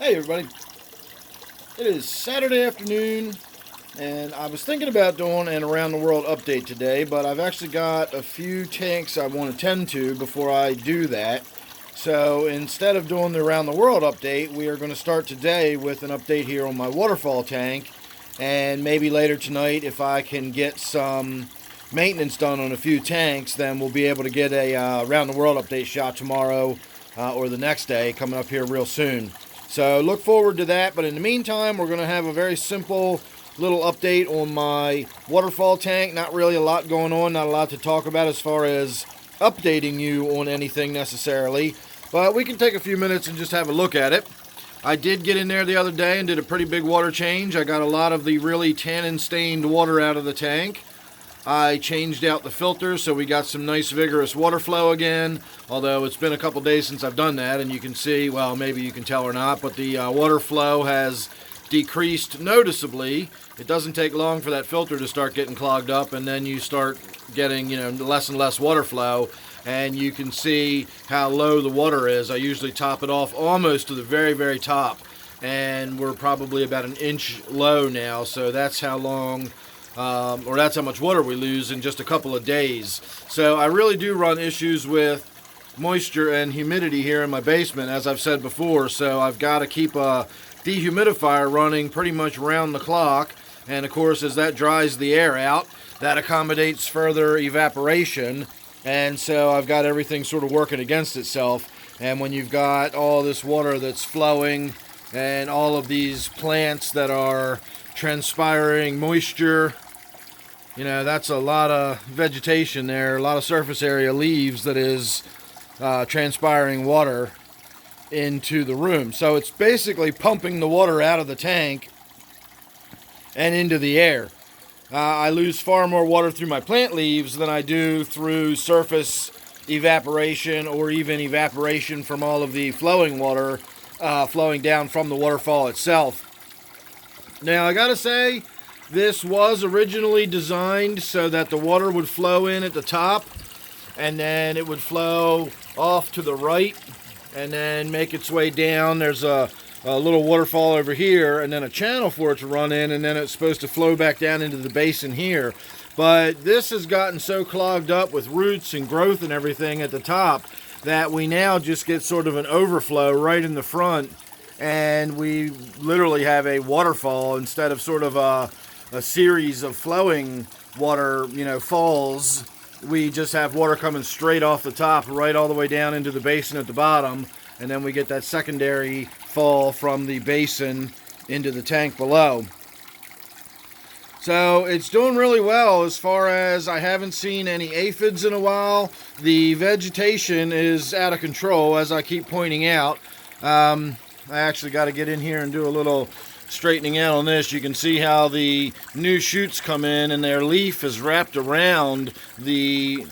Hey everybody, it is Saturday afternoon and I was thinking about doing an around the world update today, but I've actually got a few tanks I want to tend to before I do that. So instead of doing the around the world update, we are going to start today with an update here on my waterfall tank, and maybe later tonight if I can get some maintenance done on a few tanks, then we'll be able to get a around the world update shot tomorrow or the next day coming up here real soon. So look forward to that, but in the meantime, we're going to have a very simple little update on my waterfall tank. Not really a lot going on, not a lot to talk about as far as updating you on anything necessarily, but we can take a few minutes and just have a look at it. I did get in there the other day and did a pretty big water change. I got a lot of the really tannin stained water out of the tank. I changed out the filters, so we got some nice vigorous water flow again, although it's been a couple days since I've done that, and you can see, well, maybe you can tell or not, but the water flow has decreased noticeably. It doesn't take long for that filter to start getting clogged up, and then you start getting, less and less water flow, and you can see how low the water is. I usually top it off almost to the very, very top, and we're probably about an inch low now, so that's how long... or that's how much water we lose in just a couple of days. So I really do run issues with moisture and humidity here in my basement, as I've said before. So I've got to keep a dehumidifier running pretty much round the clock. And of course, as that dries the air out, that accommodates further evaporation. And so I've got everything sort of working against itself. And when you've got all this water that's flowing and all of these plants that are transpiring moisture, that's a lot of vegetation there, a lot of surface area leaves that is transpiring water into the room. So it's basically pumping the water out of the tank and into the air. I lose far more water through my plant leaves than I do through surface evaporation or even evaporation from all of the flowing water flowing down from the waterfall itself. Now, I gotta say, this was originally designed so that the water would flow in at the top, and then it would flow off to the right, and then make its way down. There's a little waterfall over here, and then a channel for it to run in, and then it's supposed to flow back down into the basin here. But this has gotten so clogged up with roots and growth and everything at the top that we now just get sort of an overflow right in the front, and we literally have a waterfall instead of sort of a series of flowing water, falls. We just have water coming straight off the top, right all the way down into the basin at the bottom, and then we get that secondary fall from the basin into the tank below. So it's doing really well as far as I haven't seen any aphids in a while. The vegetation is out of control, as I keep pointing out. I actually got to get in here and do a little straightening out on this. You can see how the new shoots come in and their leaf is wrapped around the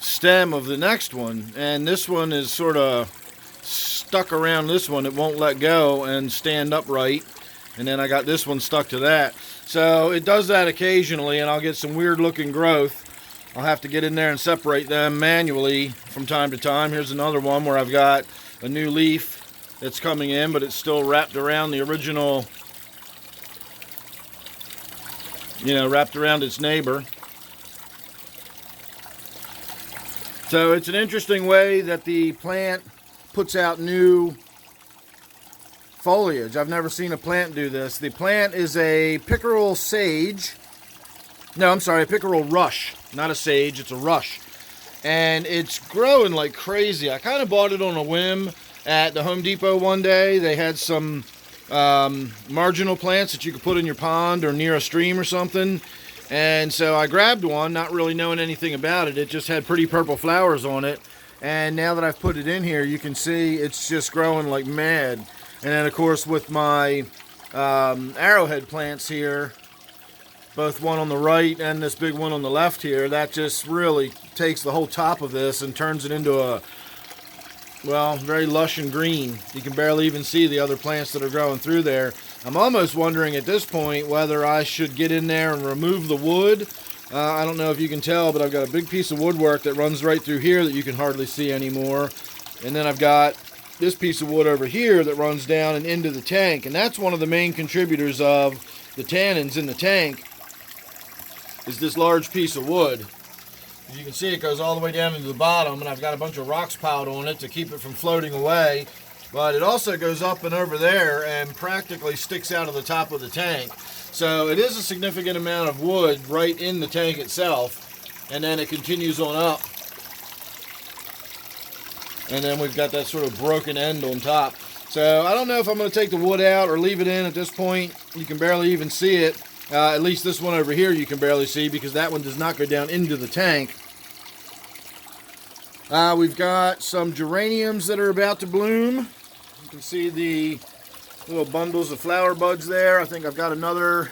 stem of the next one, and this one is sort of stuck around this one. It won't let go and stand upright, and then I got this one stuck to that. So it does that occasionally, and I'll get some weird looking growth. I'll have to get in there and separate them manually from time to time. Here's another one where I've got a new leaf that's coming in, but it's still wrapped around the original, wrapped around its neighbor. So it's an interesting way that the plant puts out new foliage. I've never seen a plant do this. The plant is a pickerel sage. No, I'm sorry, a pickerel rush. Not a sage, it's a rush. And it's growing like crazy. I kind of bought it on a whim at the Home Depot one day. They had some marginal plants that you could put in your pond or near a stream or something. And so I grabbed one, not really knowing anything about it. It just had pretty purple flowers on it. And now that I've put it in here, you can see it's just growing like mad. And then, of course, with my arrowhead plants here, both one on the right and this big one on the left here, that just really takes the whole top of this and turns it into a, well, very lush and green. You can barely even see the other plants that are growing through there. I'm almost wondering at this point whether I should get in there and remove the wood. I don't know if you can tell, but I've got a big piece of woodwork that runs right through here that you can hardly see anymore. And then I've got this piece of wood over here that runs down and into the tank, and that's one of the main contributors of the tannins in the tank, is this large piece of wood. As you can see, it goes all the way down into the bottom, and I've got a bunch of rocks piled on it to keep it from floating away. But it also goes up and over there and practically sticks out of the top of the tank. So it is a significant amount of wood right in the tank itself, and then it continues on up. And then we've got that sort of broken end on top. So I don't know if I'm going to take the wood out or leave it in at this point. You can barely even see it. At least this one over here you can barely see, because that one does not go down into the tank. We've got some geraniums that are about to bloom. You can see the little bundles of flower buds there. I think I've got another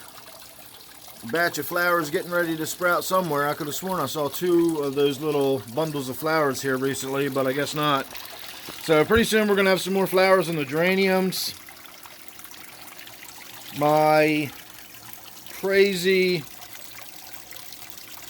batch of flowers getting ready to sprout somewhere. I could have sworn I saw 2 of those little bundles of flowers here recently, but I guess not. So pretty soon we're going to have some more flowers in the geraniums. My crazy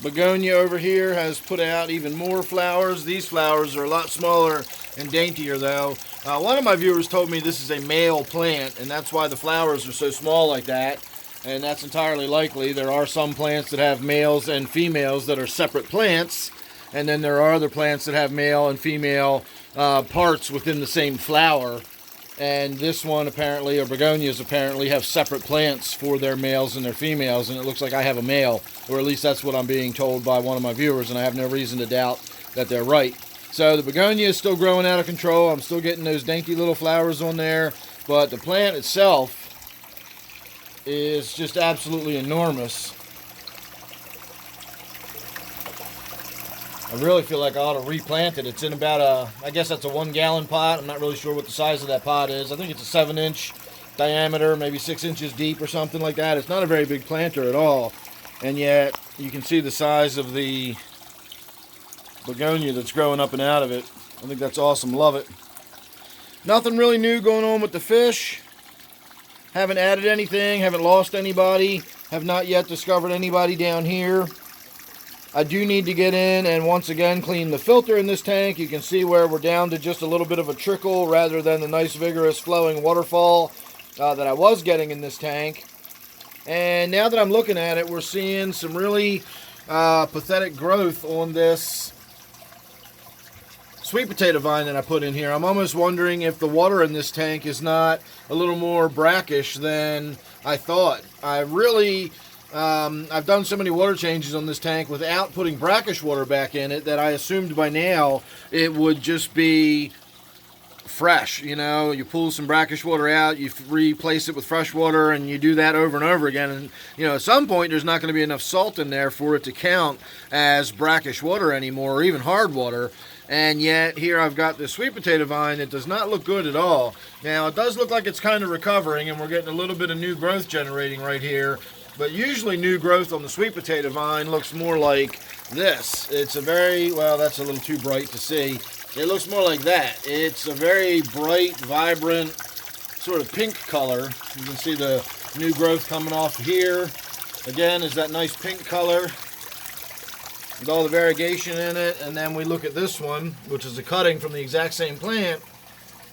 begonia over here has put out even more flowers. These flowers are a lot smaller and daintier though. One of my viewers told me this is a male plant, and that's why the flowers are so small like that. And that's entirely likely. There are some plants that have males and females that are separate plants, and then there are other plants that have male and female parts within the same flower. And this one apparently, or begonias apparently, have separate plants for their males and their females, and it looks like I have a male, or at least that's what I'm being told by one of my viewers, and I have no reason to doubt that they're right. So the begonia is still growing out of control. I'm still getting those dainty little flowers on there, but the plant itself is just absolutely enormous. I really feel like I ought to replant it. It's in about I guess that's a 1 gallon pot. I'm not really sure what the size of that pot is. I think it's a 7-inch diameter, maybe 6 inches deep or something like that. It's not a very big planter at all. And yet, you can see the size of the begonia that's growing up and out of it. I think that's awesome. Love it. Nothing really new going on with the fish. Haven't added anything. Haven't lost anybody. Have not yet discovered anybody down here. I do need to get in and once again clean the filter in this tank. You can see where we're down to just a little bit of a trickle rather than the nice vigorous flowing waterfall that I was getting in this tank. And now that I'm looking at it, we're seeing some really pathetic growth on this sweet potato vine that I put in here. I'm almost wondering if the water in this tank is not a little more brackish than I thought. I've done so many water changes on this tank without putting brackish water back in it that I assumed by now it would just be fresh. You know, you pull some brackish water out, you replace it with fresh water, and you do that over and over again. And, you know, at some point there's not going to be enough salt in there for it to count as brackish water anymore, or even hard water. And yet here I've got this sweet potato vine that does not look good at all. Now it does look like it's kind of recovering, and we're getting a little bit of new growth generating right here. But usually new growth on the sweet potato vine looks more like this. It's a very, well, that's a little too bright to see. It looks more like that. It's a very bright, vibrant, sort of pink color. You can see the new growth coming off here. Again, is that nice pink color with all the variegation in it. And then we look at this one, which is a cutting from the exact same plant,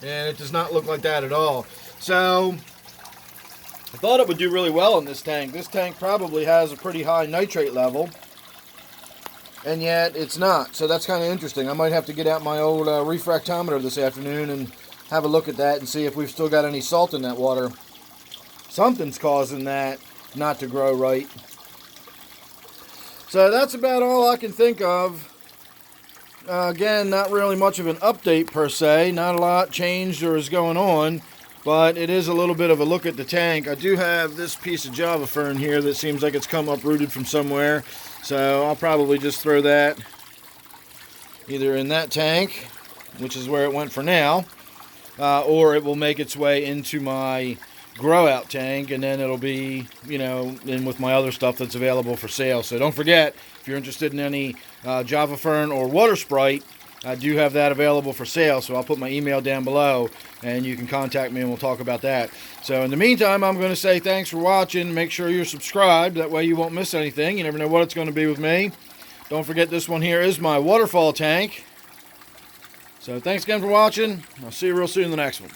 and it does not look like that at all. So I thought it would do really well in this tank. This tank probably has a pretty high nitrate level, and yet it's not. So that's kind of interesting. I might have to get out my old refractometer this afternoon and have a look at that and see if we've still got any salt in that water. Something's causing that not to grow right. So that's about all I can think of. Again, not really much of an update per se. Not a lot changed or is going on. But it is a little bit of a look at the tank. I do have this piece of Java fern here that seems like it's come uprooted from somewhere. So I'll probably just throw that either in that tank, which is where it went for now, or it will make its way into my grow out tank, and then it'll be, you know, in with my other stuff that's available for sale. So don't forget, if you're interested in any Java fern or water sprite, I do have that available for sale, so I'll put my email down below, and you can contact me and we'll talk about that. So in the meantime, I'm going to say thanks for watching. Make sure you're subscribed. That way you won't miss anything. You never know what it's going to be with me. Don't forget, this one here is my waterfall tank. So thanks again for watching. I'll see you real soon in the next one.